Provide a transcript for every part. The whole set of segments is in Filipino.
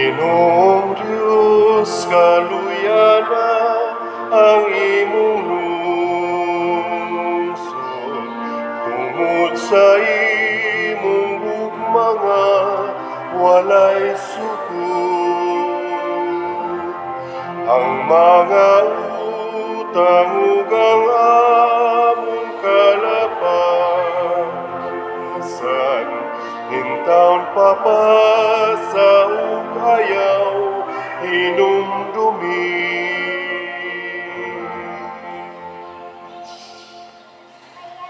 Ginoong Diyos, kaluyana ang imong lungsod, tungod sa imong gugmanga walay sukod. Ang mga utang ug ang among kalapasan, hintawon papasa ug ayaw hinumdumi.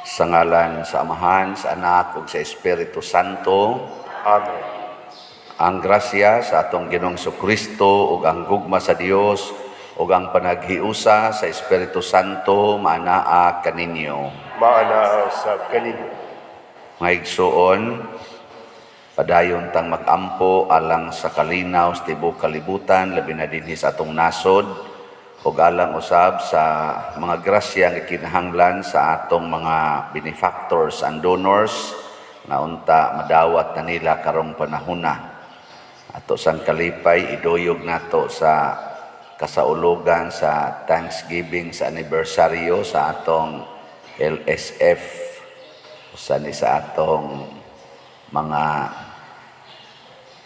Sa ngalan sa Amahan, sa Anak ug sa Espiritu Santo. Amen. Ang grasya sa atong Ginoong Kristo ug ang gugma sa Dios ug ang panaghiusa sa Espiritu Santo maanaa kaninyo. Maana sa kaninyo. Mga igsoon, padayon tang mag-ampo alang sa kalinaw sa tibuok kalibutan, labi na dinhi sa atong nasod, ug alang usab sa mga grasya nga kinahanglan sa atong mga benefactors and donors na unta madawat na nila karong panahuna. Ato sang kalipay iduyog nato sa kasaulugan sa Thanksgiving sa anibersaryo sa atong LSF, usan sa atong mga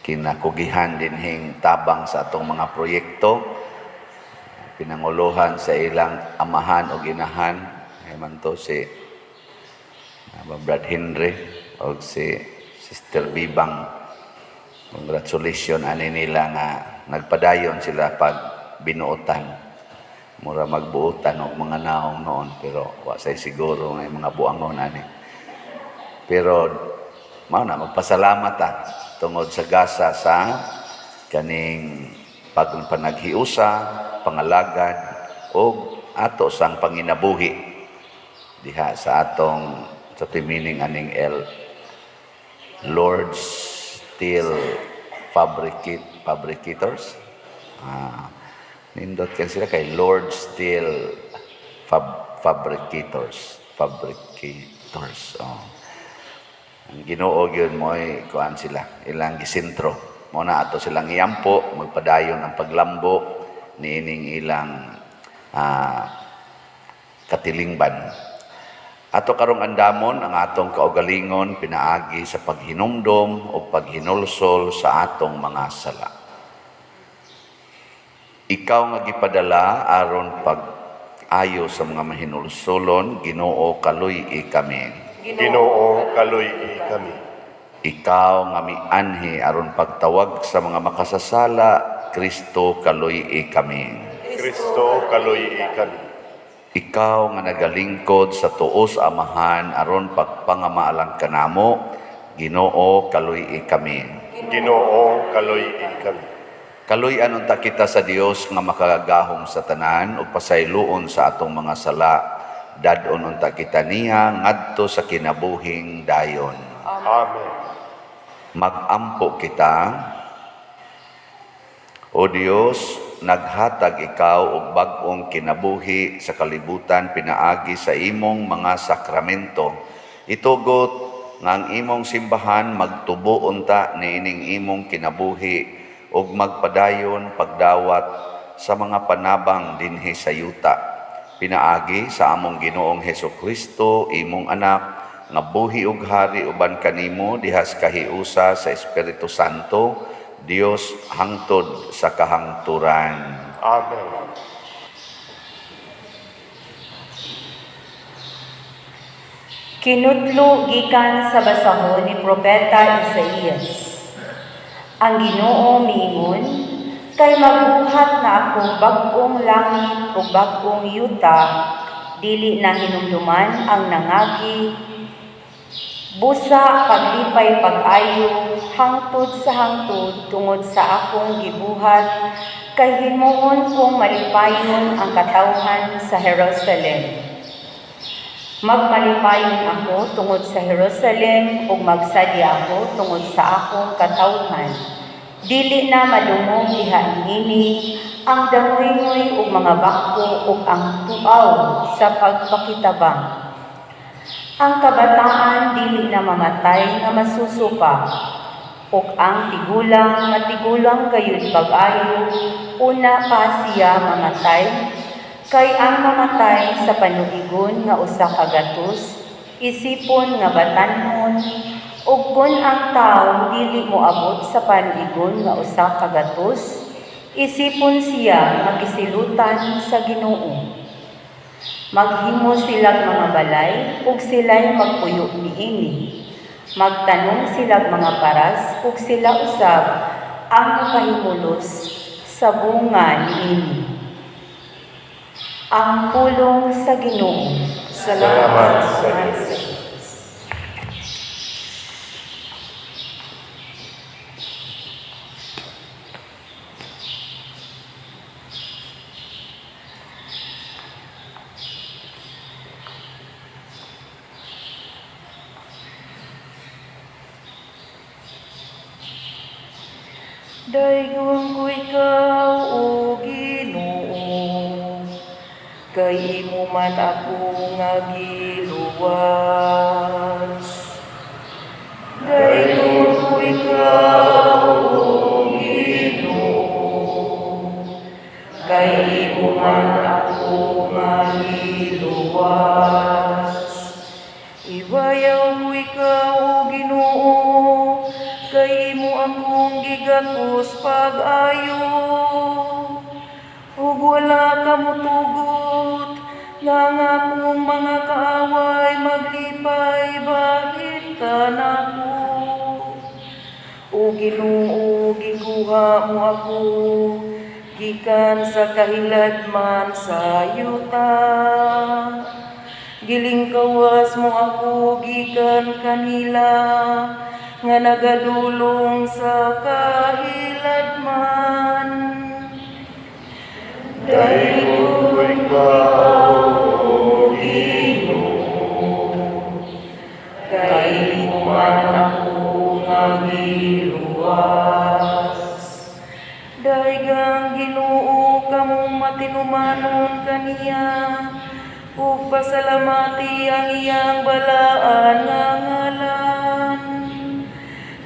kinakugihan dinhing tabang sa atong mga proyekto, pinanguluhan sa ilang amahan o ginahan, man to si Brad Henry o si Sister Bibang. Congratulations ani nila nga nagpadayon sila pag binuotan. Mura magbuotan og mga naong noon, pero wa say siguro nga mga buangon ani. Pero mao na magpasalamat tungod sa gasa sa kaning panaghiusa, pangalagad o ato sang panginabuhi diha sa atong sa meaning aning Lord's Steel Fabricators. Nindot kan sila kay Lord Steel Fabricators. Ang Ginoo gyud mo ay kuan sila ilang gisentro. Mo na ato silang iyampo magpadayon ang paglambo niining ilang katilingban. Ato karong andamon ang atong kaugalingon pinaagi sa paghinumdom o paghinulsol sa atong mga sala. Ikaw nga gipadala aron pag-ayo sa mga mahinulsolon, Ginoo kaluy-i kami. Ginoo kaluy-i kami. Ikaw nga mianhi aron pagtawag sa mga makasasala, Kristo kaluy-i kami. Kristo kaluy-i kami. Ikaw nga nagalingkod sa tuos amahan aron pagpangamaalang kanamo, Ginoo kaluy-i kami. Ginoo kaluy-i kami. Kaluy-an unta kita sa Dios nga makagahom sa tanan ug pasayloon sa atong mga sala. Dadon unta kita niya ngadto sa kinabuhing dayon. Amen. Mag-ampo kita, O Dios, naghatag ikaw og bag-ong kinabuhi sa kalibutan pinaagi sa imong mga sakramento. Itugot nga ang imong simbahan magtubo unta niining imong kinabuhi ug magpadayon pagdawat sa mga panabang dinhi sa yuta. Pinaagi sa among Ginoong Hesukristo, imong anak, nga buhi ug hari uban kanimo dihas kahiusa sa Espiritu Santo, Dios hangtod sa kahangturan. Amen. Kinudlo gikan sa basahon ni Propeta Isaías. Ang Ginoo miingon, kay magbuhat na ako bag-ong langit o bag-ong yuta, dili na hinumduman ang nangagi, busa paglipay pag-ayo, hangtod sa hangtod tungod sa akong gibuhat, kay himuon kong malipayon ang katawhan sa Jerusalem. Magmalipayon ako tungod sa Jerusalem ug magsadya ako tungod sa akong katawhan. Dili na madungog diha ini ang dangoy-ngoy ug mga bako ug ang tuaw sa pagpakitabang. Ang kabataan dili na mamatay nga masusupa. ug ang tigulang matigulang gayud pag-ayo, una pa siya mamatay, kay ang mamatay sa panuigon nga usa ka gatos, isipon nga batan-on, ug kun ang tawo dili moabot sa panuigon nga usa ka gatos, isipon siya magisilutan sa Ginoo. Maghimo silang mga balay, ug sila'y magpuyo niini. Magtanong silang mga paras, ug sila usab ang pahimulos sa bunga niini. Ang pulong sa Ginoo. Salamat sa Diyos. Dayon ko ikaw, O Ginoo, kay imo man ako nga giluwas. Dayon ko ikaw, O Ginoo, kay imo man ako nga giluwas. Ibayaw ko ikaw, O Ginoo, kay imo akong gigatos pag-ayo, ug wala ka motugot, nga akong mga kaaway maglipay bahit ka nako. O Ginoo, gikuha mo ako, gikan sa kahiladman sa yuta. Gilingkawas mo ako gikan kanila, nga nagadulong sa kahiladman. Dayon ko ikaw, O Ginoo, kay imo man ako nga giluwas. Daigang Ginoo kamong matinumanon kaniya, ug pasalamati ang iyang balaan nga ngalan.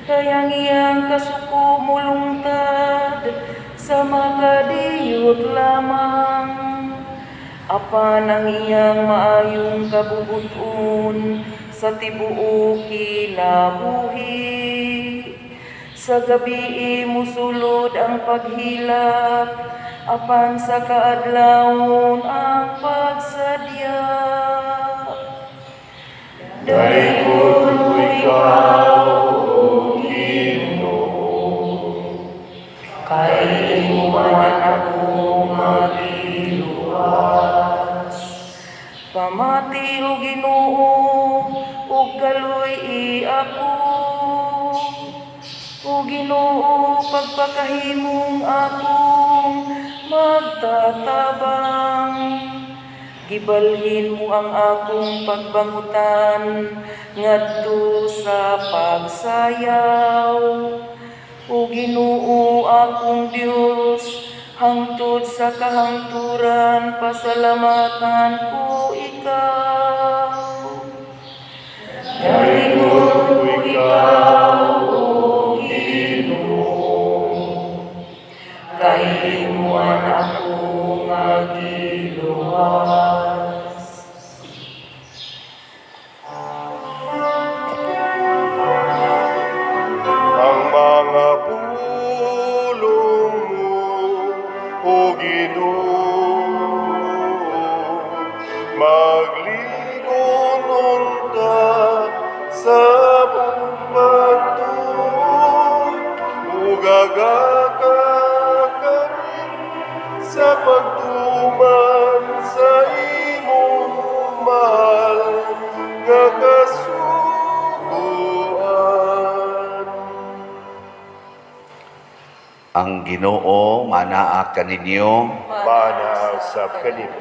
Kay ang iyang kasuko mulungtad sa makadiyot lamang, apan ang iyang maayong kabubuton sa tibuok kinabuhi. Sa gabi musulod ang paghilak, apan sa kaadlawon ang pagsadya. dayon ko ikaw, kay imo man ako magiluwas. Pamati o Ginoo, ug kaloy ako. O Ginoo, pagpakahimong akong magtatabang. Gibalhin mo ang akong pagbangutan ngadto sa pagsayaw. O Ginoo akong Dios, hangtod sa kahangturan pasalamatan ko ikaw. dayon ko ikaw, O Ginoo, kay imuan ako nga giluwas. ang mga pulong mo, O Ginoo, magligonon ka sa pagtuon, ug agaka kami sa pagtuman sa imong mahal nga kasuguan. Ang Ginoo manaa kaninyo. Mana sa kanimo.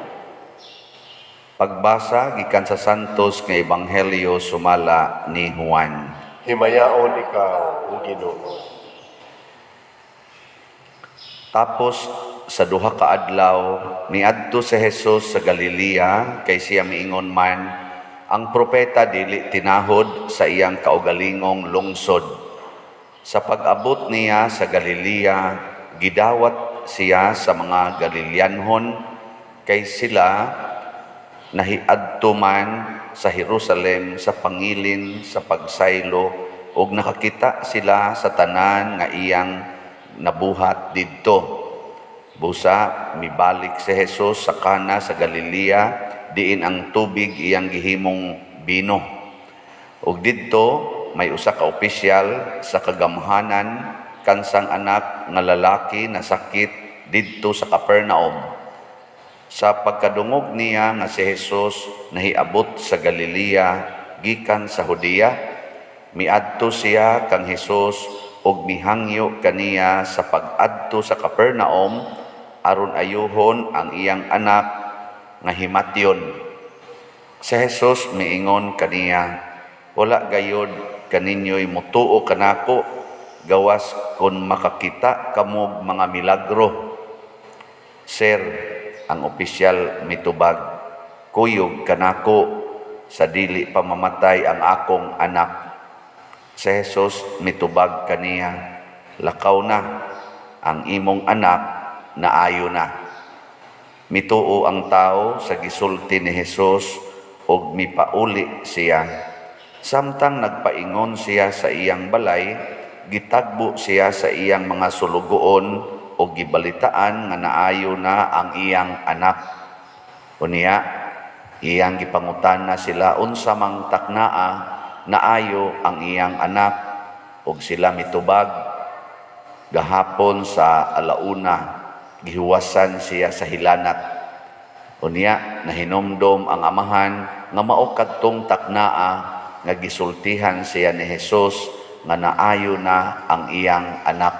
Pagbasa gikan sa Santos nga Ebanghelyo sumala ni Juan. Himayaon ikaw, O Ginoo. Tapos sa duha ka adlaw niadto si Jesus sa Galilea kay siya miingon man ang propeta dili tinahod sa iyang kaugalingong lungsod. Sa pag-abot niya sa Galilea, gidawat siya sa mga Galileanhon, kay sila nahiadto man sa Jerusalem sa pangilin sa pagsaylo, ug nakakita sila sa tanan nga iyang nabuhat didto. Busa mibalik si Jesus sa Kana sa Galilea, diin ang tubig iyang gihimong bino. Ug didto may usa ka opisyal sa kagamhanan kansang anak nga lalaki na sakit didto sa Capernaum. Sa pagkadungog niya nga si Jesus nahiabot sa Galilea gikan sa Judea, miadto siya kang Jesus ug mihangyo kaniya sa pag-adto sa Capernaum aron ayuhon ang iyang anak nga himatyon. Si Jesus miingon kaniya, wala gayud kaninyo'y mutuo kanako gawas kun makakita kamo mga milagro. Sir, ang opisyal mitubag, kuyog kanako sa dili pa mamatay ang akong anak. Si Jesus mitubag kaniya, lakaw na, ang imong anak naayo na. Mituo ang tao sa gisulti ni Jesus ug mipauli siya. Samtang nagpaingon siya sa iyang balay, gitagbo siya sa iyang mga sulugoon o gibalitaan nga naayo na ang iyang anak. Unya, iyang gipangutan na sila unsa mang taknaa naayo ang iyang anak, ug sila mitubag. Gahapon sa alauna, gihuwasan siya sa hilanat. Unya, nahinomdom ang amahan nga mao kadtong taknaa nga gisultihan siya ni Jesus nga naayo na ang iyang anak.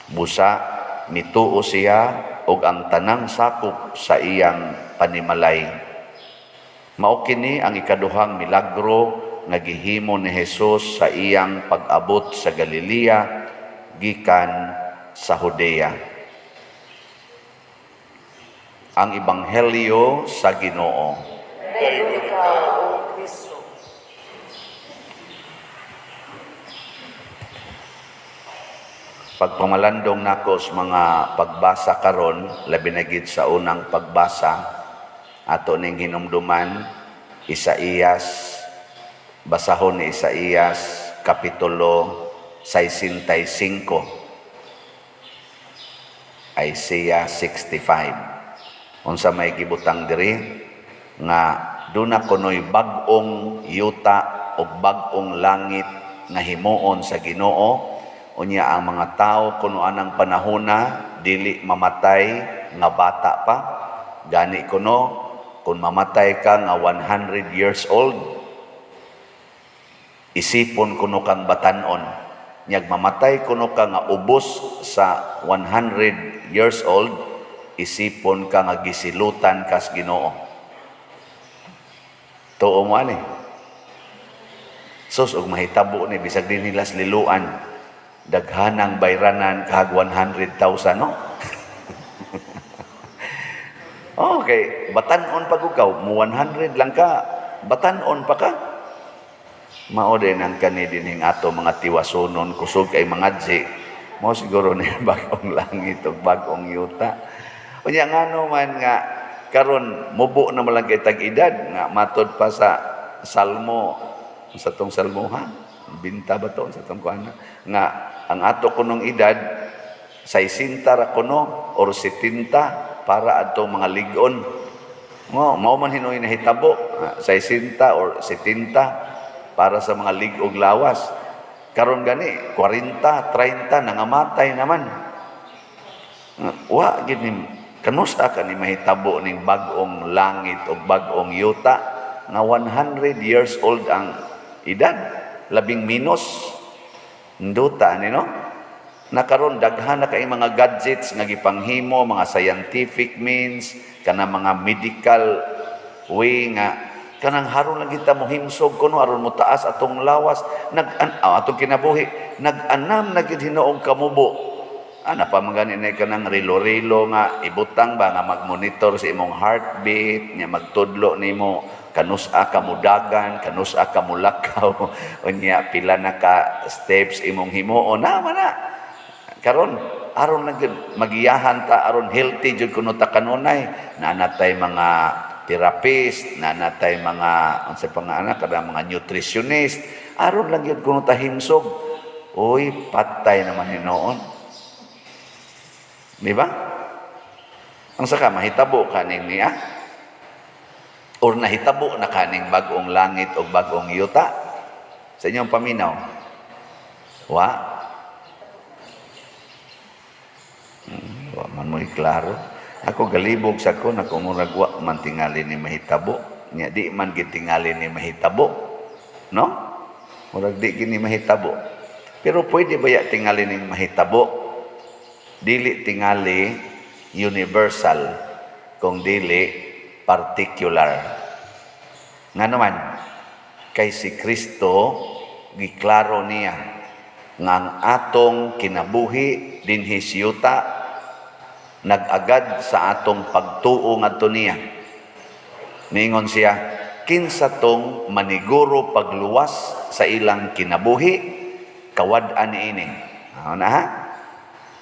Busa mituo siya ug ang tanang sakop sa iyang panimalay. Mao kini ang ikaduhang milagro nga gihimo ni Jesus sa iyang pag-abot sa Galilea gikan sa Judea. Ang Ebanghelyo sa Ginoo. Dayon ikaw, O Kristo. Pagpamalandong nako sa mga pagbasa karon, labi na gid sa unang pagbasa, ato ning hinumduman, Isaías, basahon ni Isaías, Kapitulo 65. Isaiah 65. Unsa may gibutang diri nga duna kunoy bag-ong yuta o bag-ong langit nga himuon sa Ginoo, unya ang mga tao kuno anang panahona dili mamatay nga bata pa. Gani kuno kung mamatay ka nga 100 years old, isipon kuno kang batanon. Nyag mamatay kuno ka nga ubos sa 100 years old, isipon ka nga gisilutan kas Ginoo. Tuo mo ani. Sus og mahitabo ni bisag din nila liluan, daghanang bayranan kag 100,000 no. Okay, batanon pag ukaw, mo 100 lang ka, batanon pa ka. Mao din ang kani dinhing ato mga tiwasonon kusog kay mga dzi. Mo siguro ni bag-ong langit ug bag-ong yuta. Unya ngano man nga karon mubo na lang kay tag-edad nga matod pa sa Salmo, sa tong Salmoha, binta ba to sa tong kuana nga ang ato kunong edad 60 ra kuno or 70 para adtong mga ligon. Mao man hinoy nahitabo 60 or 70 para sa mga lig-og lawas. Karon gani 40, 30 nangamatay naman. Wa gid ni kanusta ka ni mahitabo ning bag-ong langit o bag-ong yuta nga 100 years old ang edad, labing minus nduta ni no. Nakaron daghan na kay mga gadgets nga gipanghimo, mga scientific means, kana mga medical way nga kanang haron lang kita mo himsog kuno aron mo taas atong lawas atong kinabuhi, nag-anam na gid hinoong kamubo. Ana pa magani na kanang rilo-rilo nga ibutang ba nga mag-monitor sa imong heartbeat, nya magtudlo nimo kanusa ka mudagan, kanusa ka mulakaw, unya pila na ka steps imong himuon na mana. Karon aron lang gyud magiyahan ta, aron healthy jud kuno ta kanunay. Nanatay mga therapist, nanatay mga unsa pa nga anak kada mga nutritionist, aron lang gyud kuno ta himsog. Uy, patay naman hinoon. Di ba? Ang saka mahitabo kaning niya or nahitabo na kaning bag-ong langit o bag-ong yuta sa inyong paminaw. Wa man mo'y klaro. Ako galibog sa ko na kung murag wa man tingali ni mahitabo. Nya di man gitingali ni mahitabo. No? Murag di gini mahitabo. Pero pwede ba ya tingali ni mahitabo? Dili tingali universal kung dili particular. Nga naman, kay si Kristo giklaro niya nga ang atong kinabuhi dinhi sa yuta nag-agad sa atong pagtuo ngadto niya. Ningon siya, kinsa tong maniguro pagluwas sa ilang kinabuhi, kawad-an niini. Na ha?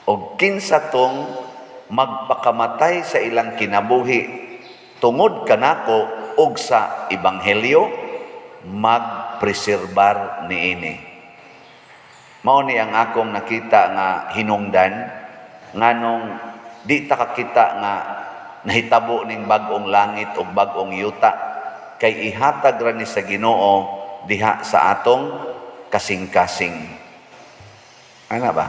O kinsa tong magpakamatay sa ilang kinabuhi tungod kanako ug sa ebanghelyo, magpreserbar niini. Mao ni ang akong nakita nga hinungdan nganong di ta kakita nga nahitabo ning bag-ong langit ug bag-ong yuta kay ihatag ra ni sa Ginoo diha sa atong kasing-kasing. Ana ba?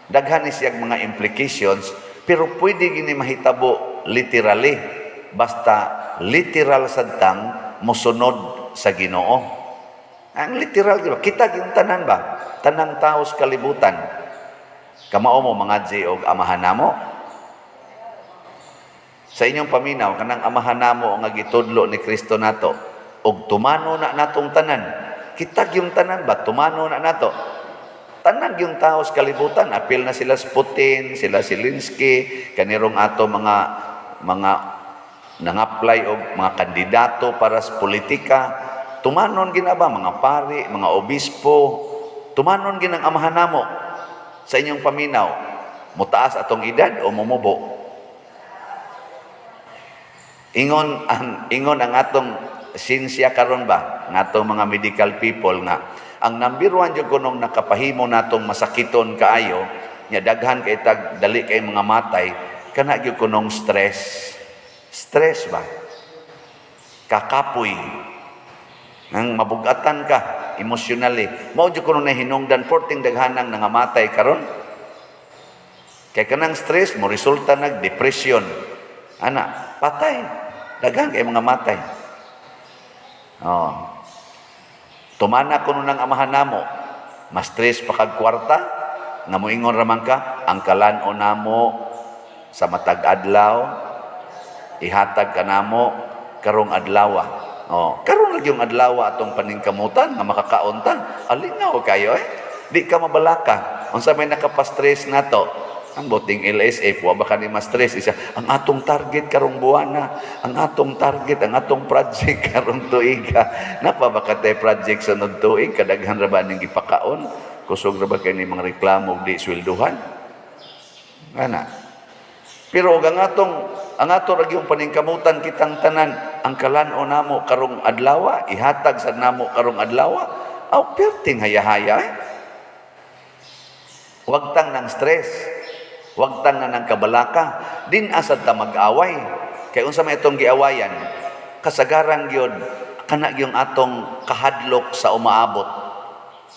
Daghan ni siyang mga implications pero pwede gini mahitabo literally basta literal sadtang mosunod sa Ginoo. Ang literal diba? Kita gyud tanan ba? Tanang tao sa kalibutan. Kamao mo mga og amahan namo. Sa inyong paminaw kanang amahan namo nga gitudlo ni Kristo nato og tumano na natong tanan. Kita gyud tanan ba? Tumano na nato. Tanang yung tao sa kalibutan, apil na sila sa Putin, sila Zelensky, kanirong ato mga nang-apply o mga kandidato para sa politika. Tumanon ginaba mga pari, mga obispo, tumanon ginang amahan namo sa inyong paminaw. Mutaas atong edad o mumubo. Ingon ang atong sinsya karon ba, ng atong mga medical people nga ang number one yung kunong nakapahimo natong masakiton kaayo, nya daghan kay tag dali kay mga matay, kana yung kunong stress. Stress ba? Kakapoy. Nang mabugatan ka emotionally. Mao yung kunong nahinungdan porting daghanang nangamatay karon. Kay kanang stress mo resulta nag depression. Ana, patay. Daghan kay mga matay. Oh. Tumana kuno ng amahan namo, mas stress pa kag kwarta, nga moingon raman ka, ang kalan-o namo sa matag adlaw, ihatag ka namo karong adlaw. Oh, karon lang yung adlaw atong paningkamutan nga makakaunta. Alinaw kayo Di ka mabalaka. Unsa may nakapastress nato? Ang boting LSF, wa ba ka ni ma-stress isa, ang atong target karong buwana, ang atong target, ang atong project karong tuiga. Napa ba ka tayo project sa sunod tuig, kadaghan ra ba ning gipakaon? Kusog ra ba kay ni mga reklamo di swelduhan? Ana. Pero ang ato ra gyung paningkamutan kitang tanan, ang kalan-o namo karong adlaw, ihatag sa namo karong adlaw, aw perting haya-haya. Wag tang nang stress. Wag tang na ng kabalaka, din asad ta mag-away. Kay unsa may itong giawayan, kasagaran gyud kana gyung atong kahadlok sa umaabot.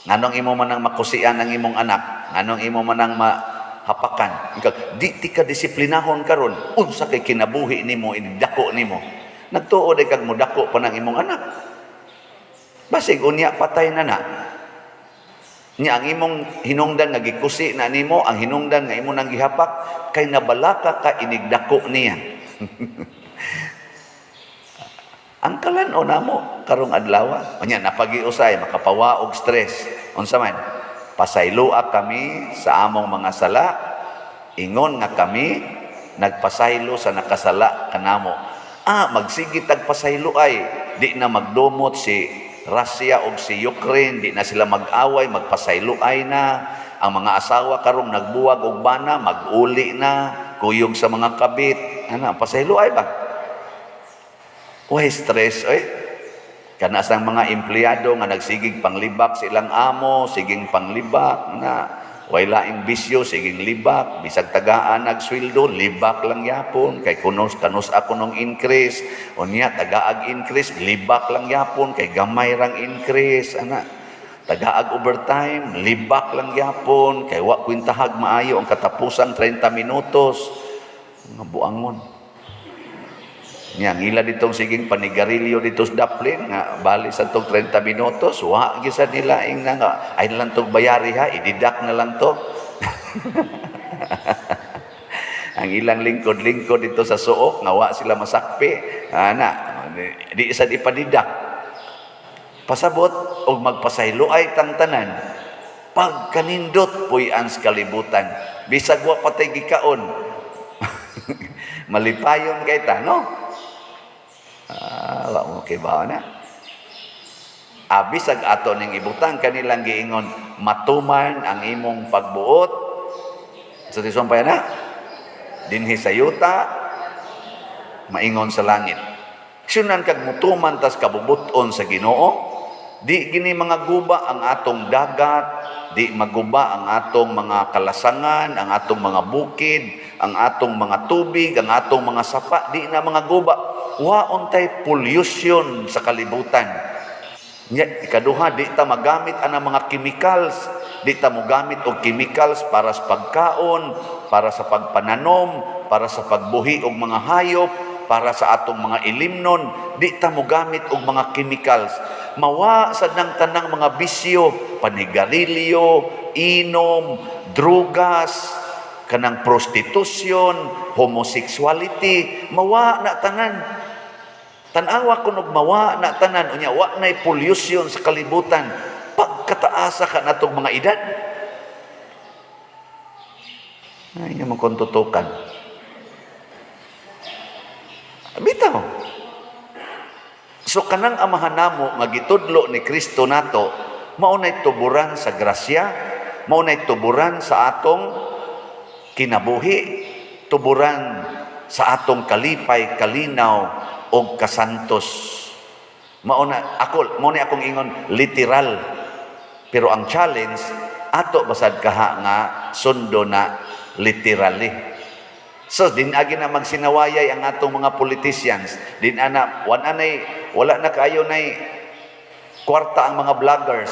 Nganong imo man ang makusian ang imong anak, nganong imo man ang mahapakan. Di ti ka disiplinahon karon, unsa kay kinabuhi nimo, idako nimo. Nagtuo day kag modako pa ng imong anak. Basig unya patay na na. Nya ang imong hinungdan nga gikusi na nimo, ang hinungdan nga imo nang gihapak kay nabalaka ka inigdako niya. Ang kalan-o namo karong adlaw, nya napagiusay makapawa og stress. Unsa man? Pasaylua kami sa among mga sala, ingon nga kami nagpasaylo sa nakasala kanamo. Magsigi tag pasaylo ay di na magdumot si Russia o si Ukraine, di na sila mag-away, magpasayloay na. Ang mga asawa karong nagbuwag og bana, mag-uli na, kuyog sa mga kabit. Ano, pasayloay ba? Uy, stress, Kana sang mga empleyado nga nagsigig panglibak sa ilang amo, siging panglibak na way laing bisyo, siging libak, bisag tagaan nagsweldo, libak lang yapon, kay kanus ako nung increase, unya tagaag increase, libak lang yapon, kay gamay rang increase, ana. Tagaag overtime, libak lang yapon, kay wa kwintahag maayo ang katapusang 30 minutos. Nga buangon. Nya ngila ditong siging panigarilyo dito sa daplin nga bali sa tong 30 minutos wa gisa nila ing nga ay lang tong bayari ha, ididak na lang to. Ang ilang lingkod dito sa suok nga wa sila masakpi, ana di isa ipadidak. Pasabot og magpasaylo ay tang tanan. Pag kanindot puy-an sa kalibutan, bisag wa patay gikaon. Malipayon kay ta, no? Wa mo kay ba na. Bisag ato ning ibutang kanilang giingon, matuman ang imong pagbuot. Sa tison pa na. Dinhi sa yuta, maingon sa langit. Sunan kag mutuman tas kabubuton sa Ginoo. Di gini mga guba ang atong dagat, di maguba ang atong mga kalasangan, ang atong mga bukid, ang atong mga tubig, ang atong mga sapa, di na mga guba. Wa untay pollution sa kalibutan. Ikaduha, di ta magamit ang mga chemicals, di ta mogamit og chemicals para sa pagkaon, para sa pagpananom, para sa pagbuhi og mga hayop, para sa atong mga ilimnon, di ta mogamit og mga chemicals. Mawa sa nang tanang mga bisyo, panigarilyo, inom, drugas, kanang prostitusyon, homosexuality, mawa na tanan. Tanawa kunog mawa na tanan, unya wa nay pollution sa kalibutan. Pagkataasa ka natong mga edad. Ay, yung mga kontutukan. Bitaw. So kanang amahan namo nga gitudlo ni Kristo nato, maunay tuburan sa grasya, maunay tuburan sa atong kinabuhi, tuburan sa atong kalipay, kalinaw og kasantos. Mauna akong ingon literal. Pero ang challenge ato basad kaha nga sundo na literally. So din agi na magsinawayay ang atong mga politicians. Din ana wala na kayo nay kwarta ang mga vloggers.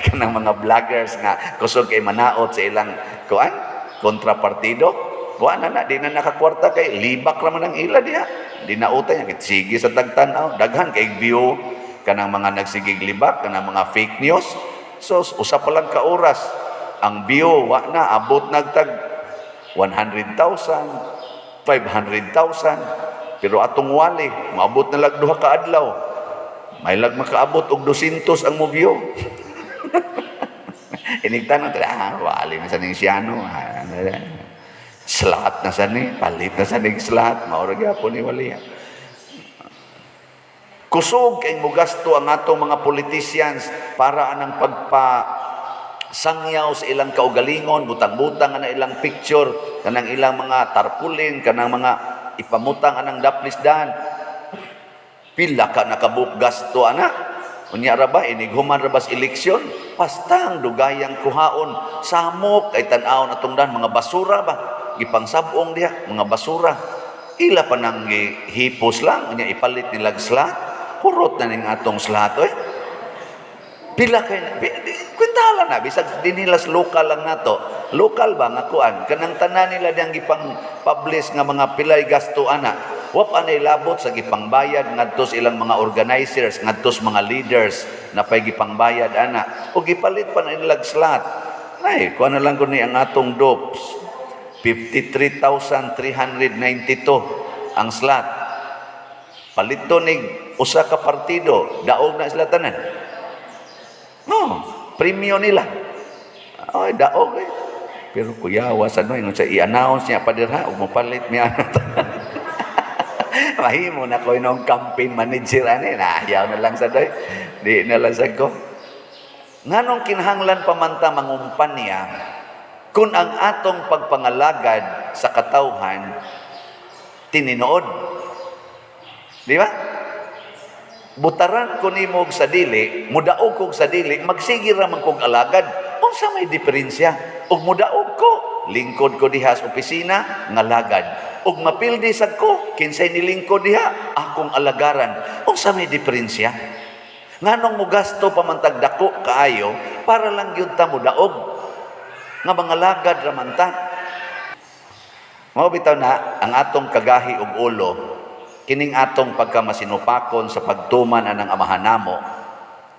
Kanang mga vloggers nga kusog kay manaot sa ilang kuan kontrapartido. Wa na di na nakakwarta kay libak ra man ang ila diha. Di na utay nga sige sa tagtanaw, daghan kay view kanang mga nagsigig libak, kanang mga fake news. So usa pa lang ka oras ang view wa na abot nagtag 100,000 500,000, pero atong wali maabot na lag duha ka adlaw, may lag makaabot og 200 ang movie. Inigtan na wali na sa ning siyano, slot na sa ni, palit na sa ning slot, maura gyapon ni wali. Kusog kay mugasto ang atong mga politicians para anang sangyaw sa ilang kaugalingon, butang-butang na ilang picture, kanang ilang mga tarpulin, kanang mga ipamutang anang daplisdan. Pila ka nakabuk gasto ana. Unya ra ba inighuman ra bas eleksyon, pastang dugayang kuhaon, samok kay tan-aw natong dan mga basura ba, gipangsabong diha, mga basura. Ila pa nang hipos lang, unya ipalit nila slot, kurot na ning atong slot Pila kay kwintala na bisag dinilas lokal lang nato. Lokal ba nga kuan kanang tanan nila diyang gipang publish nga mga pilay gasto ana. Wa pa nay labot sa gipangbayad ngadto sa ilang mga organizers, ngadto sa mga leaders na pay gipangbayad ana. O gipalit pa na ilang slot. Ay, kuan na lang kun ni ang atong DOPS. 53,392 ang slot. Palito nig usa ka partido, daog na sila tanan. No, premium nila. Ay, daog eh. Pero kuya, wasan no, sa i-announce niya pa dirha, umapalit niya. Mahimo na ko inong campaign manager ani na ayaw na lang sa doy. Di na lang sa ko. Nganong kinahanglan pamanta mangumpan niya kung ang atong pagpangalagad sa katawhan tininood. Di ba? Butaran ko nimo og sa dili, mudaog kog sa dili, magsige ra man kog alagad. Unsa may diferensya? Ug mudaog ko, lingkod ko diha sa opisina, ngalagad. Ug mapildi sad ko, kinsay nilingkod diha, akong alagaran. Unsa may diferensya? Nganong mo gasto pamantag dako kaayo para lang gyud ta mudaog nga mga lagad ra man ta. Mao bitaw na ang atong kagahi ug ulo kining atong pagkamasinupakon sa pagtuman anang amahan namo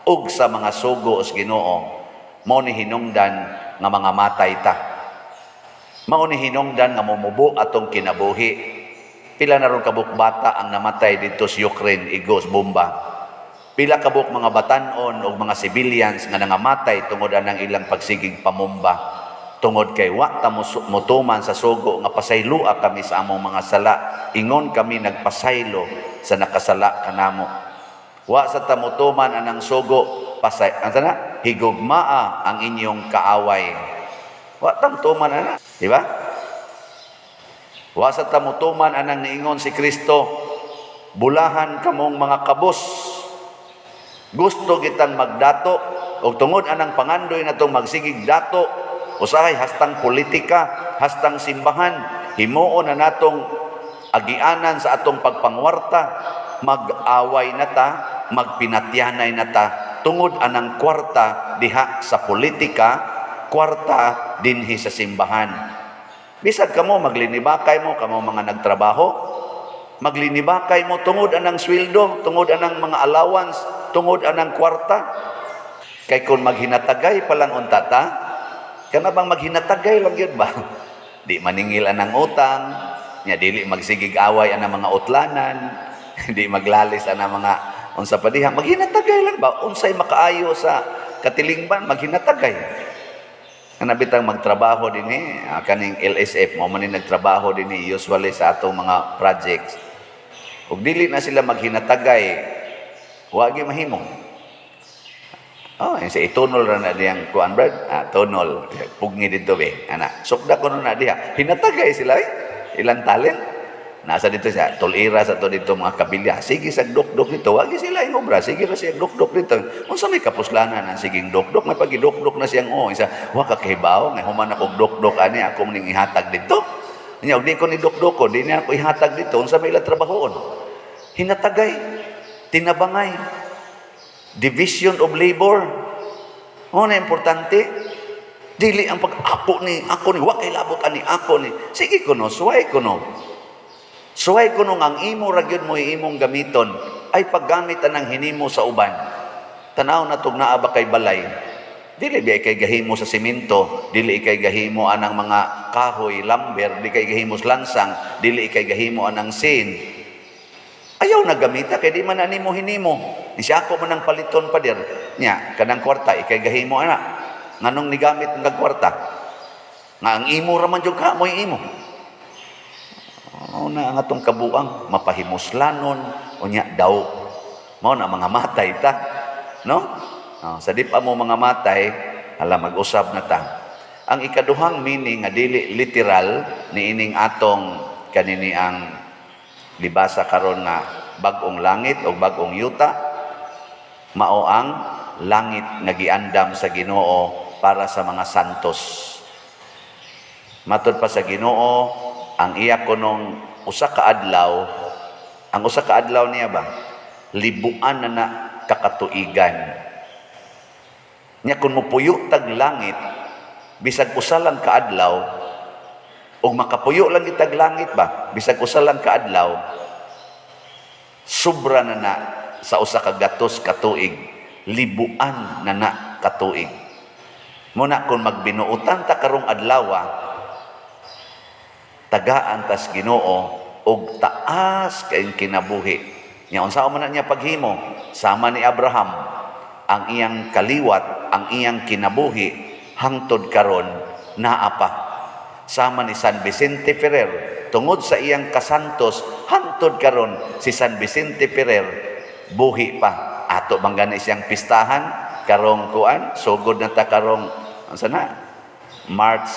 ug sa mga sugo sa Ginoo mao ni hinungdan nga mga matay ta. Mao ni hinungdan nga mumubo atong kinabuhi. Pila na ron kabuk bata ang namatay dito sa Ukraine igos bomba. Pila kabuk mga batan-on ug mga civilians nga nangamatay tungod anang ilang pagsigig pamumba. Tungod kay wa ta mutuman sa sugo nga pasaylua kami sa among mga sala, ingon kami nagpasaylo sa nakasala kanamo. Wa sa ta mutuman anang sugo ana higugmaa ang inyong kaaway. Wa ta mutuman ana, di ba? Wa sa ta mutuman anang niingon si Kristo, bulahan kamong mga kabos. Gusto kitang magdato ug tungod anang pangandoy natong magsigig dato usahay hastang politika, hastang simbahan, himuon na natong agianan sa atong pagpangwarta, mag-away na ta, magpinatyanay na ta, tungod anang kwarta diha sa politika, kwarta dinhi sa simbahan. Bisag kamo maglinibakay mo, kamo mga nagtrabaho, maglinibakay mo tungod anang sweldo, tungod anang mga allowance, tungod anang kwarta. Kay kung maghinatagay palang untata, kana bang maghinatagay lang yun ba? Di maningil anang utang, nya dili magsigig away anang mga utlanan, di maglalis anang mga unsa pa diha, maghinatagay lang ba? Unsay makaayo sa katilingban, maghinatagay. Kana bitang magtrabaho dinhi, kaning LSF mo man ni nagtrabaho dinhi usually sa atong mga projects. Ug dili na sila maghinatagay, wa gyud mahimo. Oh, yung sa itunol ra na diyang kuan brad, tunol, pugni dito be, ana. Sukda ko na diha. Hinatagay sila ilang talent. Nasa dito siya, tulira sa to dito mga kabilya. Sige sa dok-dok dito, wag sila ing obra. Sige ra siya dok-dok dito. Unsa may kapuslanan ang siging dok-dok, may pagidok-dok na siyang isa, wa ka kahibaw nga human ako dok-dok ani ako ning ihatag dito. Nya di ko ni dok-dok ko, di na ako ihatag dito. Unsa may ila trabahoon? Hinatagay, tinabangay. Division of labor. O na importante. Dili ang pag-ako ni, wa kay labot ani ako ni. Sige kuno, suway kuno. Suway kuno ang imo ra gyud mo imong gamiton ay paggamit anang hinimo sa uban. Tanaw na tug naa ba kay balay. Dili ba kay gahimo sa semento, dili kay gahimo anang mga kahoy, lumber, di kay gahimo sa lansang, dili kay gahimo anang sin. Ayaw na gamita kay di man ani mo hinimo. Ni siya ako man ang paliton pa dir. Nya kanang kwarta ikay gahimo ana. Nganong ni gamit ng kwarta? Nga ang imo ra man jud ka mo imo. Na ang atong kabuang mapahimuslanon unya daw. Mao na mga matay ta. No? Sa di pa mo mga matay, hala mag-usab na ta. Ang ikaduhang meaning nga dili literal niining atong kanini ang libasa karon nga bag-ong langit o bag-ong yuta mao ang langit nga giandam sa Ginoo para sa mga santos. Matud pa sa Ginoo ang iya kunong usa ka adlaw, ang usa ka adlaw niya ba libuan na kakatuigan. Nya kun mopuyo tag langit bisag usa lang ka adlaw o makapuyo lang itag langit ba, bisag usa lang kaadlaw, sobra na sa usa ka gatos katuig, libuan na katuig. Muna kung magbinuutan ta karong adlawa, tagaan tas Ginoo og taas kayong kinabuhi. Nya unsa man niya paghimo, sama ni Abraham, ang iyang kaliwat, ang iyang kinabuhi hangtod karon naa pa. Sama ni San Vicente Ferrer, tungod sa iyang kasantos hangtod karon si San Vicente Ferrer buhi pa. Ato bang gani siyang pistahan karong kuan, sugod na ta karong unsa na March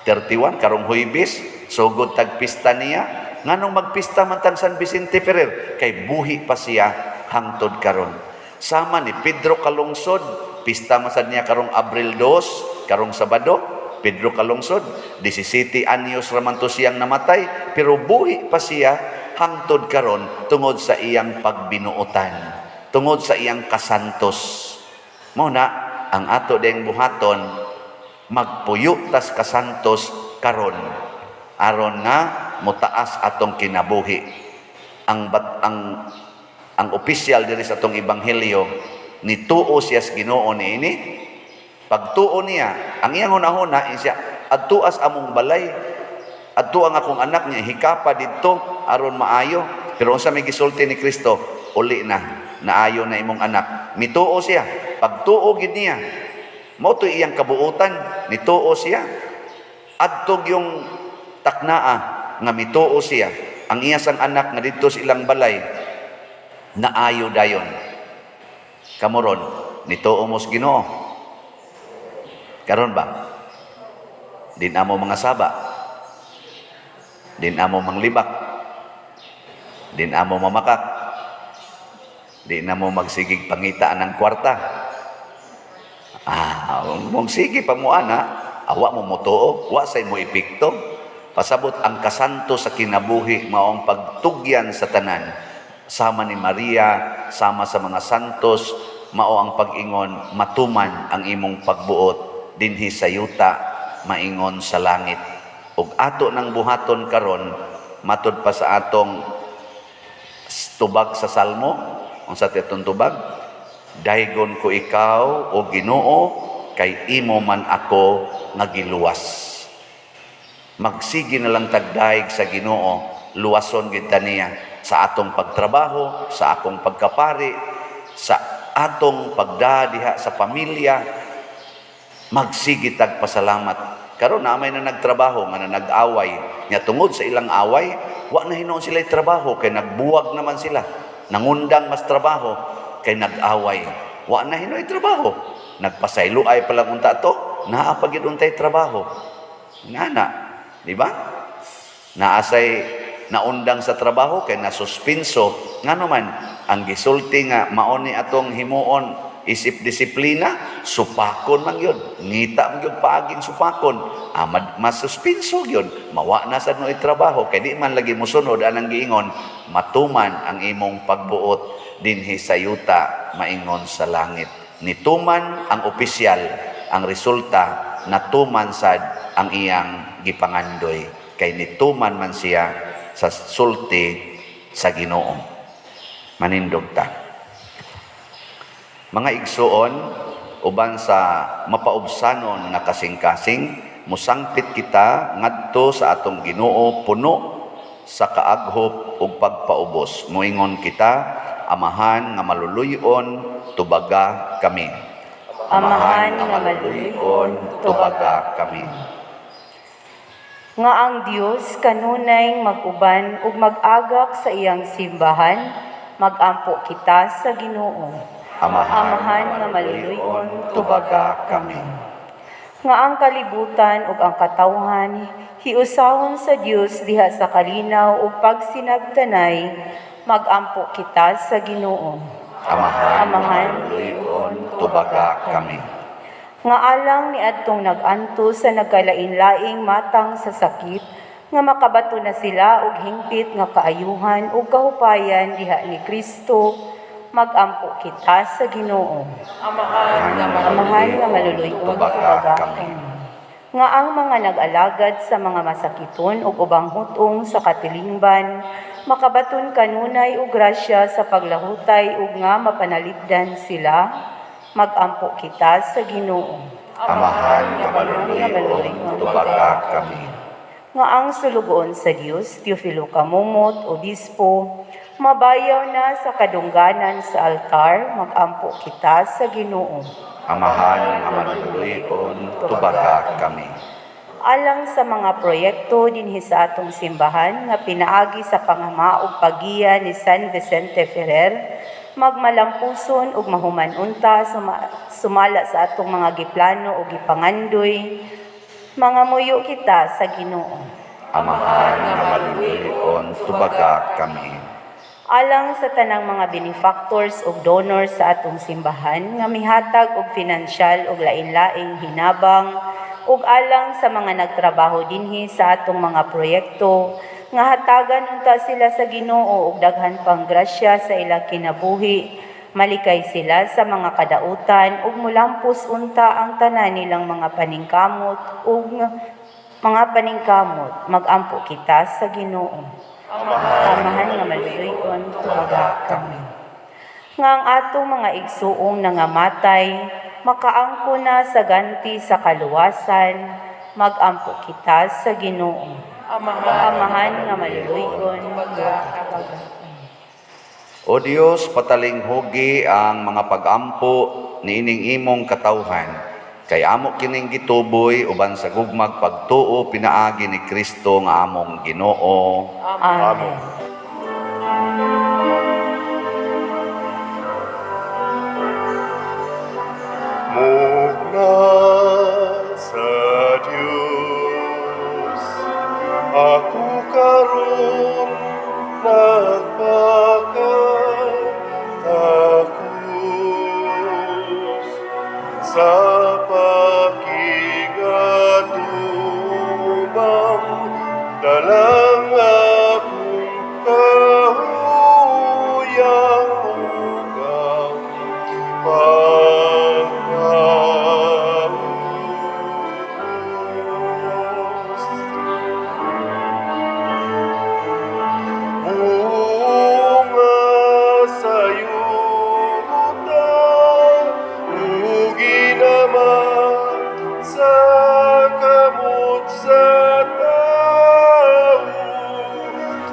31 karong Huwebes, sugod tag pista niya. Nganong magpista man tang San Vicente Ferrer kay buhi pa siya hangtod karon. Sama ni Pedro Calungsod, pista masad niya karong Abril 2, karong Sabado. Pedro Calungsod, 17 anyos raman to siyang namatay, pero buhi pa siya hangtod karon tungod sa iyang pagbinuotan, tungod sa iyang kasantos. Mao na ang ato ding buhaton, magpuyo tas kasantos karon aron nga mutaas atong kinabuhi. Ang opisyal diri sa atong ebanghelyo, nituo siya sa Ginoo niini. Pagtuo niya, ang iyang hunahuna siya, adtuas among balay, adto ang akong anak niya, hikapa didto aron maayo. Pero unsa may gisulti ni Kristo, uli na, naayo na imong anak. Mituo siya, pagtuo gid niya, mao to iyang kabuutan, nituo siya. Adtog yung taknaa nga mituo siya, ang iya sang anak nga didto sa ilang balay, naayo dayon. Kamoron, nituo mo sa Ginoo. Karon ba? Din amo mga saba. Din amo manglibak. Din amo mamakak. Din amo magsigig pangitaan ng kwarta. Mong sige pa mo ana, awa mo mutuo, wa say mo epekto. Pasabot ang kasanto sa kinabuhi maong pagtugyan sa tanan. Sama ni Maria, sama sa mga santos, mao ang pag-ingon, matuman ang imong pagbuot dinhi sa yuta, maingon sa langit. Ug ato nang buhaton karon, matud pa sa atong tubag sa Salmo, unsa tetong tubag? Daygon ko ikaw o Ginoo, kay imo man ako nga giluwas. Magsigi na lang tagdaig sa Ginoo, luwason gid ta niya sa atong pagtrabaho, sa akong pagkapari, sa atong pagdadiha sa pamilya. Magsigit tag pasalamat. Karon na may na nagtrabaho nga na nag-away, nya tungod sa ilang away, wa na hinuon sila trabaho kay nagbuwag naman sila. Nangundang mas trabaho kay nag-away. Wa na hinuon trabaho. Nagpasayloay pa lang unta to, naa pa gid untay trabaho. Ngana, di ba? Naasay naundang sa trabaho kay nasuspinso. Ngano man ang gisulti nga mao ni atong himuon isip disiplina, supakon man yun. Ngita man yun paaging supakon. Masuspinso yun. Mawa na sa noy trabaho. Kaya di man lagi musunod anang giingon, matuman ang imong pagbuot dinhi sa yuta, maingon sa langit. Nituman ang opisyal, ang resulta, natuman sad ang iyang gipangandoy. Kay nituman man siya sa sulti sa Ginoo. Manindog ta. Mga igsuon, uban sa mapaubsanon nga kasing-kasing, musangpit kita ngadto sa atong Ginoo puno sa kaaghop ug pagpaubos. Moingon kita, amahan nga maluluyon, tubaga kami. Amahan nga maluluyon, tubaga kami. Nga ang Dios kanunay mag-uban ug mag-agak sa iyang simbahan, magampo kita sa Ginoo. Amahan nga maluluyon, tubaga kami. Nga ang kalibutan ug ang katawhan hiusahon sa Dios diha sa kalinaw ug pagsinagtanay, magampo kita sa Ginoo. Amahan nga maluluyon, tubaga kami. Nga alang ni adtong nag-anto sa nagkalain-laing matang sa sakit, nga makabato na sila og hingpit nga kaayuhan ug kahupayan diha ni Kristo, magampo kita sa Ginoo. Amahan nga maluluyon, tubaga kami. Nga ang mga nag-alagad sa mga masakiton ug ubang hutong sa katilingban, makabaton kanunay og grasya sa paglahutay ug nga mapanalipdan sila, magampo kita sa Ginoo. Amahan nga maluluyon, tubaga kami. Nga ang sulugoon sa Dios, Teofilo Kamumot, Obispo, mabayaw na sa kadungganan sa altar, magampo kita sa Ginoo. Amahan nga maluluyon, tubaga kami. alang sa mga proyekto dinhi sa atong simbahan nga pinaagi sa pangama ug paggiya ni San Vicente Ferrer, magmalampuson ug mahuman unta sumala sa atong mga giplano ug gipangandoy, mga muyo kita sa Ginoo. Amahan nga maluyon, tubaga kami. Alang sa tanang mga benefactors ug donors sa atong simbahan nga mihatag og pinansyal ug lain-laing hinabang ug alang sa mga nagtrabaho dinhi sa atong mga proyekto nga hatagan unta sila sa Ginoo ug daghan pang grasya sa ilang kinabuhi, malikay sila sa mga kadautan ug mulampos unta ang tanan nilang mga paningkamot ug magampo kita sa Ginoo. Amahan nga maluyon, tumaga kami. Nga ang atong mga igsuong nangamatay, makaangko na sa ganti sa kaluwasan, magampo kita sa Ginoo. Amahan nga maluyon, tumaga kami. O Dios, patalinghugi ang mga pag-ampo niining imong katawhan. Kay amo kining gituboy uban sa gugmag pagtuo pinaagi ni Kristo nga among Ginoo. Amen. Mugna sa Diyos, ako karon nagpakatakos sa pakigatubang dalang akong kahuyang ugang pagkaubos. Bunga sa yuta, ugi naman sa kamot sa tao,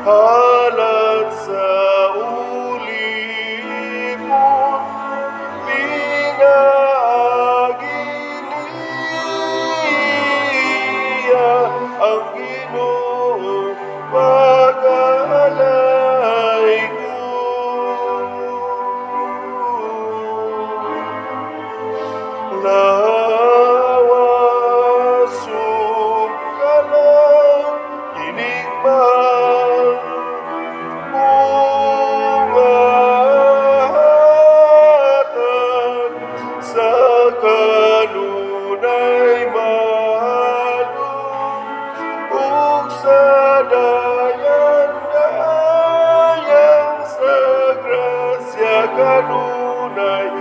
halat sa ulipon, pinaagi niya ang Ginoo pag-alay ko. Lawasog ka lang, kinigman, bungahatag sa kanunay mahalong ug sa dayan-dayang sa grasya kanunay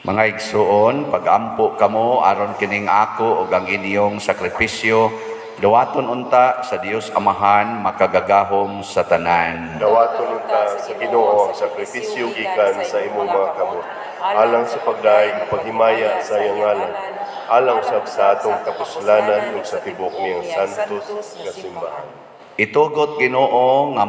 Mga igsuon, pag-ampo kamo aron kining ako ug ang inyong sakripisyo, dawaton unta sa Dios Amahan makagagahom sa tanan. Dawaton unta sa Ginoo ang sakripisyo gikan sa imong mga kamot, alang sa pagdaig paghimaya sa iyang ngalan, alang usab sa atong kapuslanan ug sa tibok niyang santos nga simbahan. Itugot Ginoo nga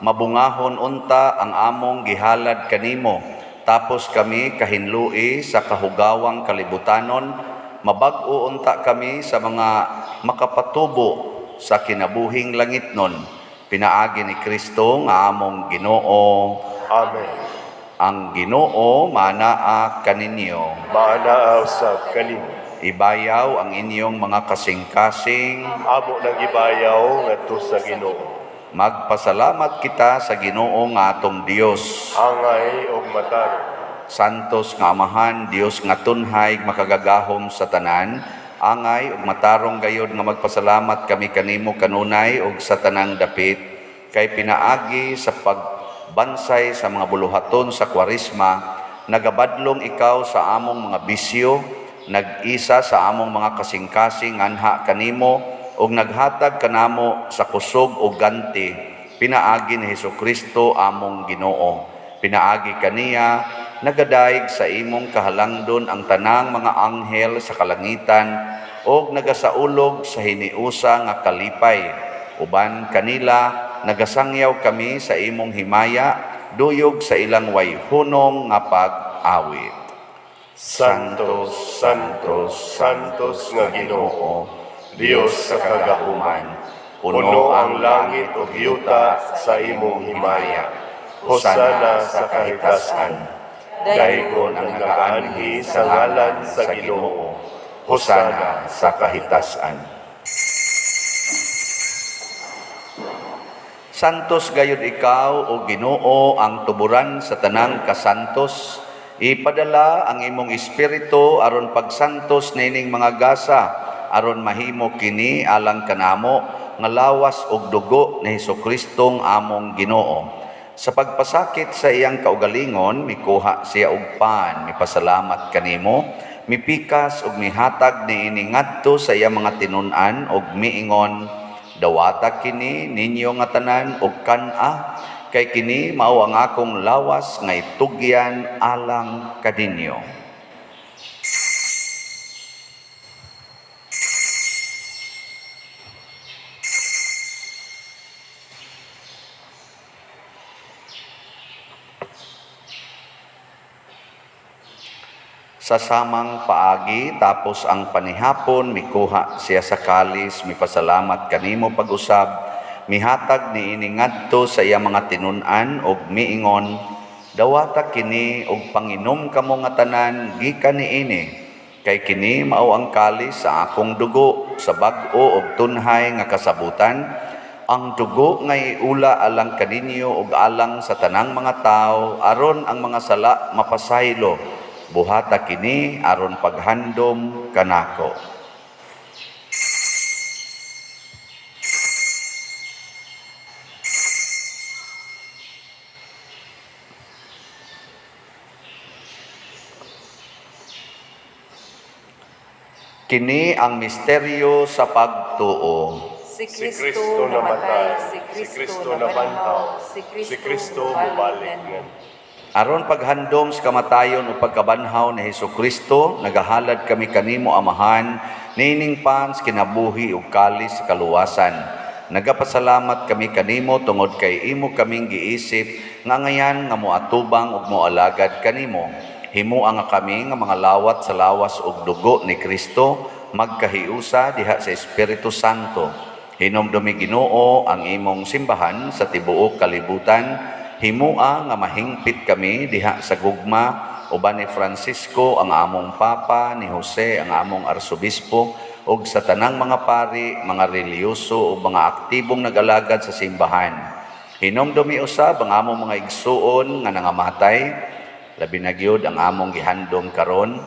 mabungahon unta ang among gihalad kanimo, tapos kami kahinlui sa kahugawang kalibutanon, mabag-o unta kami sa mga makapatubo sa kinabuhing langitnon, pinaagi ni Kristo nga among Ginoo. Amen. Ang Ginoo manaa kaninyo. Maanaa usab kanimo. Ibayaw ang inyong mga kasing-kasing. Amo nang gibayaw ngadto sa Ginoo. Magpasalamat kita sa Ginoo nga atong Dios. Angay og matarong. Santos nga Amahan, Dios nga tunhay makagagahom sa tanan, angay ug matarong gayod nga magpasalamat kami kanimo kanunay ug sa tanang dapit, kay pinaagi sa pagbansay sa mga buluhaton sa Kwaresma, nagabadlong ikaw sa among mga bisyo, nag-isa sa among mga kasing-kasing anha kanimo, ug naghatag kanamo sa kusog ug ganti, pinaagi ni Hesukristo among Ginoo. Pinaagi kaniya, nagadaig sa imong kahalangdon ang tanang mga anghel sa kalangitan, o nagasaulog sa hiniusa nga kalipay. Uban kanila, nagasangyaw kami sa imong himaya, duyog sa ilang wayhunong nga pag-awit. Santos, Santos, Santos nga Ginoo, Dios sa kagahuman, puno ang langit ug yuta sa imong himaya. Hosana sa kahitasan, daygon ang nagaanhi sa ngalan sa Ginoo. Hosana sa kahitasan. Santos gayud ikaw o Ginoo ang tuburan sa tanang kasantos. Ipadala ang imong espiritu aron pagsantos nining mga gasa, aron mahimo kini alang kanamo nga lawas og dugo ni Hesukristo among Ginoo. Sa pagpasakit sa iyang kaugalingon, mikuha siya og pan, mipasalamat kanimo, mipikas ug mihatag niini ngadto sa iyang mga tinun-an ug miingon, dawata kini ninyo nga tanan og kan-a, kay kini mao ang akong lawas nga itugyan alang kadinyo. Sa samang paagi, tapos ang panihapon, mikuha siya sa kalis, mipasalamat kanimo pag-usab, mihatag ni iningadto sa iya mga tinun-an, og miingon, dawata kini, og panginom kamo nga tanan, gikan ni ini, kay kini mao ang kalis sa akong dugo, sa bag-o og tunhay nga kasabutan, ang dugo nga iula alang kaninyo og alang sa tanang mga tao, aron ang mga sala mapasaylo, buhata kini aron paghandom kanako. Kini ang misteryo sa pagtuo. Si Si Kristo namatay, si Kristo nabanhaw, si Kristo bubalik ngan. Aron paghandom sa kamatayon o pagkabanhaw ni Hesukristo, nagahalad kami kanimo amahan, nining pan sa kinabuhi ug kalis sa kaluwasan. Nagapasalamat kami kanimo tungod kay imo kaming giisip nga ngayan nga moatubang ug moalagad kanimo. Himuang nga kami nga mga lawat sa lawas ug dugo ni Kristo, magkahiusa diha sa Espiritu Santo. Hinumdumi Ginoo ang imong simbahan sa tibuok kalibutan. Himua nga mahingpit kami diha sa gugma, uban ni Francisco ang among Papa, ni Jose ang among Arsobispo, ug sa tanang mga pari, mga reliyoso o mga aktibong nag-alagad sa simbahan. Hinumdumi usab ang among mga igsuon nga nangamatay, labi na gyud ang among gihandom karon.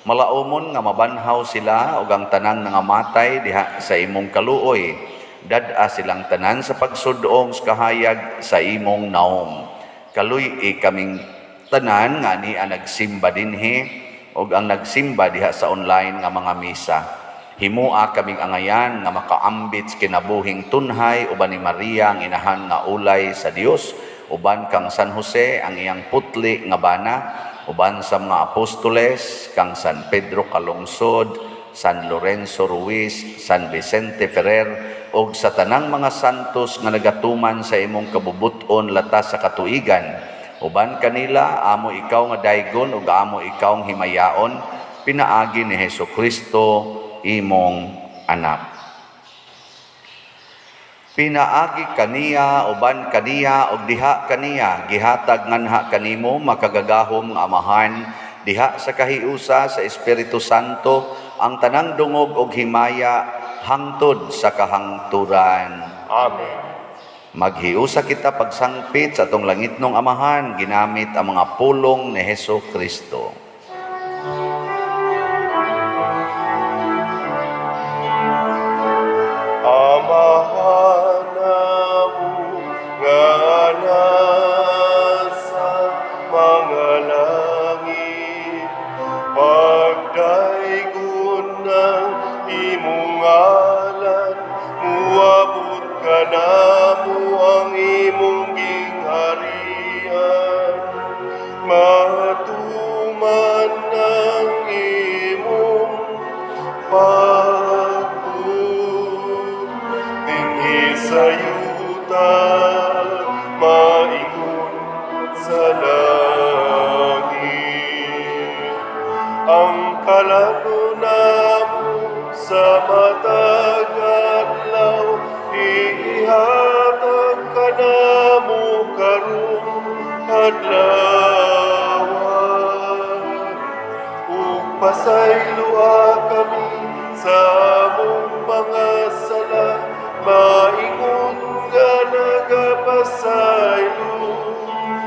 Malaumon nga mabanhaw sila ug ang tanang nangamatay diha sa imong kaluoy. Dad-a silang tanan sa pagsudong sa kahayag sa imong naom. Kaluy kaming tanan nga ni ang nagsimba dinhi ug ang nagsimba diha sa online nga mga misa. Himua kaming angayan nga makaambit sa kinabuhing tunhay uban ni Maria ang inahan nga ulay sa Dios, uban kang San Jose ang iyang putli nga bana, uban sa mga apostoles kang San Pedro Calungsod, San Lorenzo Ruiz, San Vicente Ferrer, og sa tanang mga santos nga nagatuman sa imong kabubuton latas sa katuigan. Uban kanila, amo ikaw nga daygon ug amo ikaw ang himayaon, pinaagi ni Hesukristo imong anak. Pinaagi kaniya, uban kaniya, ug diha kaniya, gihatag nganha kanimo makagagahom nga amahan, diha sa kahiusa sa Espiritu Santo, ang tanang dungog ug himaya, hangtod sa kahangturan. Amen. Maghiusa kita pagsangpit sa atong langitnong amahan, ginamit ang mga pulong ni Hesukristo. Amahan namu nga nasa mga langit, pagdaygon ng imong ngalan, muabot ka namo ang imong gingharian. ang kalanunamo sa matag adlaw, ihatag ka namo karong adlaw. Ug pasaylua kami sa among mga sala, maingon nga nagapasaylo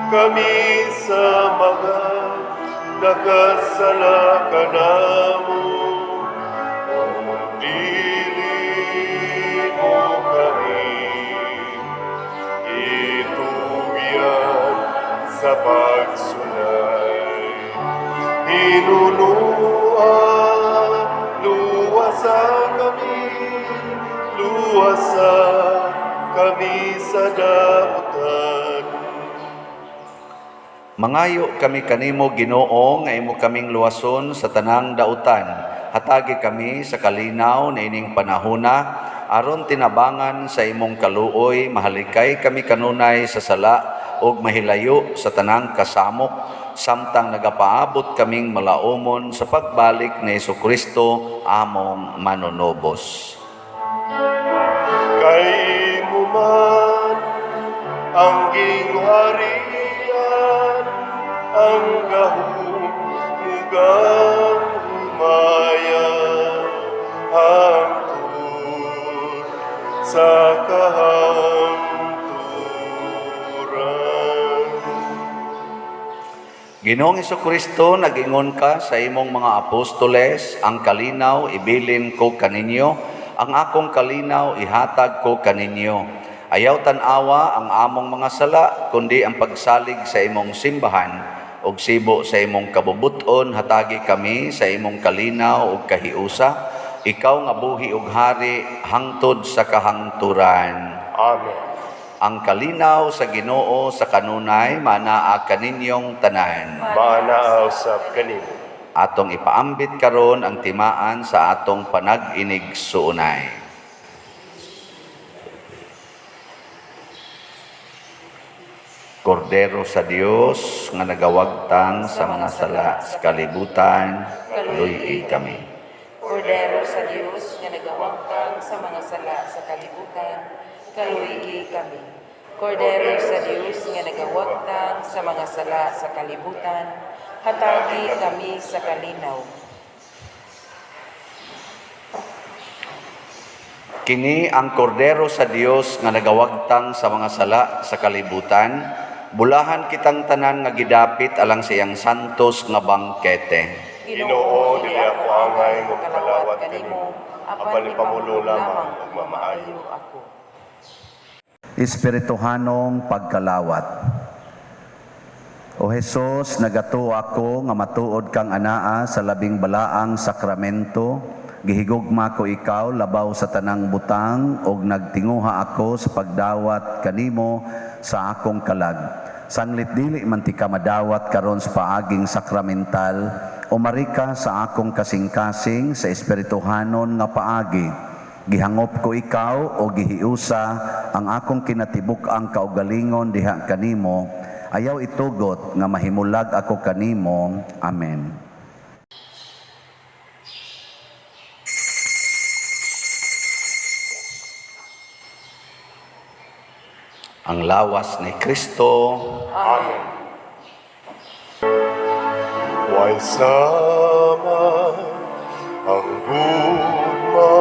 kami sa mga nakasala ka namo. Dili mo kami itugyan sa pagsulay. Hinunuan, luwasa kami sa dautan. Mangayo kami kanimo Ginoo nga imo kaming luwason sa tanang dautan. Hatagi kami sa kalinaw na ining panahona aron tinabangan sa imong kaluoy, mahalikay kami kanunay sa sala ug mahilayo sa tanang kasamok, samtang nagapaabot kaming malaumon sa pagbalik ni Jesucristo among manunobos. Kay imo man ang gingharian, ang gahumugang humaya, hangtod sa kahangturan. Ginoong Jesucristo, nag-ingon ka sa imong mga apostoles, ang kalinaw ibilin ko kaninyo, ang akong kalinaw ihatag ko kaninyo. Ayaw tan-awa ang among mga sala, kundi ang pagsalig sa imong simbahan, ug sibo sa imong kabubuton, hatagi kami sa imong kalinaw ug kahiusa, ikaw nga buhi ug hari hangtod sa kahangturan. Amen. Ang kalinaw sa Ginoo sa kanunay manaa kaninyong tanan. Manaaw sa kanimo. Atong ipaambit karon ang timaan sa atong panag-inig suunay. Kordero sa Dios nga nagawagtang sa mga sala sa kalibutan, kaluy kami. Kordero sa Diyos nga nagawagtang sa mga sala sa kalibutan, kaluy kami. Kordero sa Diyos nga nagawagtang sa mga sala sa kalibutan, hatagi kami sa kalinaw. Kini ang kordero sa Dios nga nagawagtang sa mga sala sa kalibutan, bulahan kitang tanan nga gidapit alang sa iyang santos nga bangkete. Ginoo, dili ako angay mo kalawat kanimo, apan ipamulo lamang ug mamaayo ako. Espirituhanong pagkalawat. O Jesus, nagato ako nga matuod kang anaa sa labing balaang sakramento, gihigugma ko ikaw labaw sa tanang butang, og nagtinguha ako sa pagdawat kanimo sa akong kalag. Sanglit dili man ti ka madawat karon sa paaging sakramental, umari ka sa akong kasing-kasing sa espirituhanon nga paagi. Gihangop ko ikaw o gihiusa ang akong kinatibuk-ang kaugalingon diha kanimo, ayaw itugot nga mahimulag ako kanimo. Amen. Ang lawas ni Kristo. Amen. Way sama ang gugma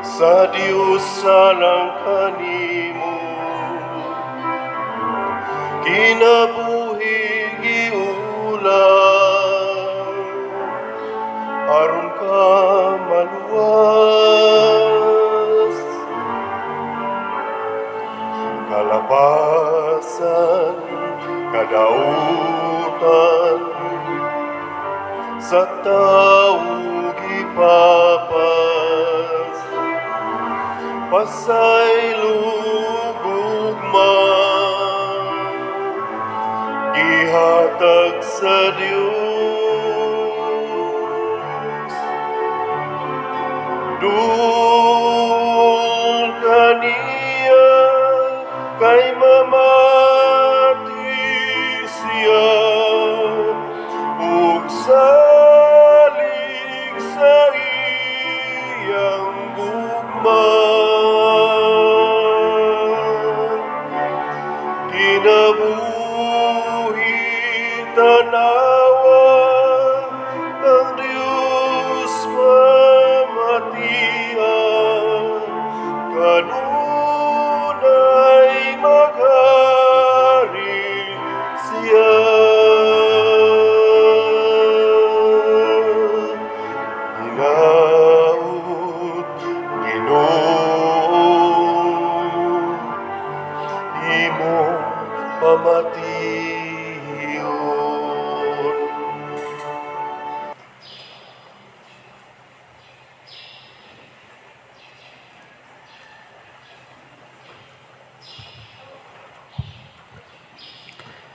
sa Dios salang kanimo, kinabuhi giulang aron ka maluwas, kalabasan kadautan sa tao gipapas, pasaylugugma gihatag sa Dios. Dul kaniya kay mamati siya, ug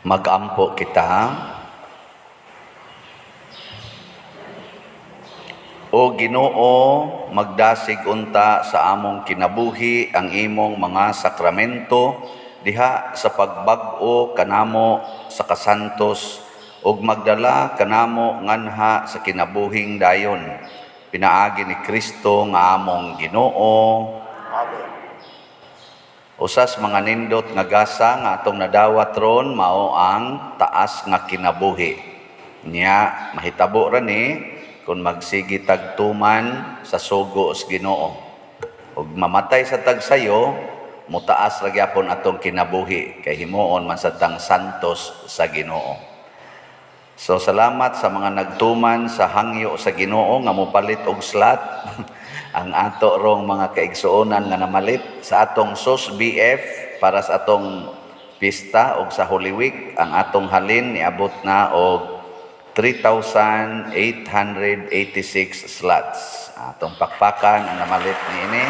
Mag-ampo kita. O Ginoo, magdasig unta sa among kinabuhi ang imong mga sakramento diha sa pagbag-o kanamo sa kasantos ug magdala kanamo nganha sa kinabuhing dayon. Pinaagi ni Kristo nga among Ginoo. Amen. Usas mga nindot nga gasa nga atong nadawat ron mao ang taas nga kinabuhi. Nya mahitabo ra ni kung magsigi tagtuman sa sugo sa Ginoo. Ug mamatay sa tagsayo, mutaas ra gyapon atong kinabuhi kay himuon man sa tang santos sa Ginoo. So salamat sa mga nagtuman sa hangyo sa Ginoo nga mopalit og slot ang ato rong mga kaigsuonan nga namalit sa atong SOS BF para sa atong pista og sa Holy Week. Ang atong halin niabot na og 3,886 slots. Atong pakpakan ang namalit ni ini.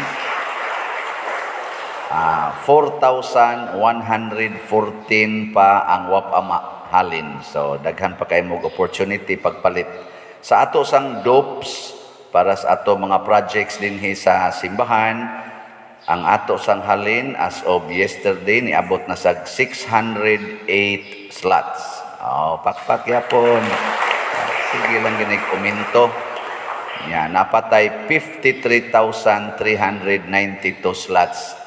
4,114 pa ang wapama halin. So daghan pa kay mo opportunity pagpalit. Sa ato sang dopes para sa ato mga projects dinhi sa simbahan, ang ato sang halin as of yesterday niabot na sa 608 slots. Pakpak yapon. Sige lang ginay komento. Yan, napatay 53,392 slots.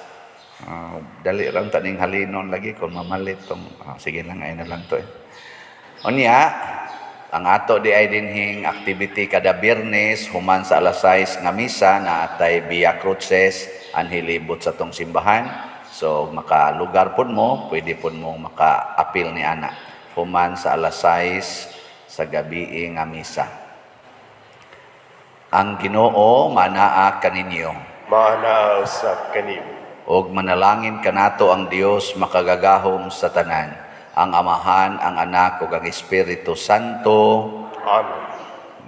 Dali lang taning halinon lagi kung mamalit tong sige lang ay na lang to. Unya, ang ato di ay dinhing activity kada Biyernes human sa alas 6 nga misa na atay Via Cruces anhilibot sa tong simbahan. So makalugar pud mo, pwede pud mo maka-apil ni ana human sa alas 6 sa gabi nga misa. Ang Ginoo manaa kaninyo. Maanaa sa kanimo. Og manalangin kanato ang Dios makagagahom sa tanan, ang Amahan, ang Anak ug ang Espiritu Santo. Amen.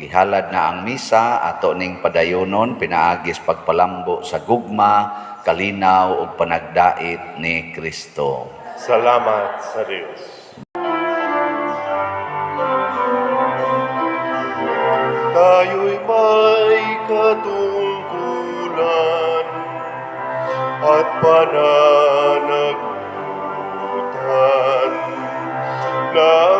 Gihalad na ang misa ato ning padayonon pinaagis pagpalambo sa gugma, kalinaw ug panagdait ni Kristo. Salamat sa Diyos. Tayo'y may katungkulan at pananagutan na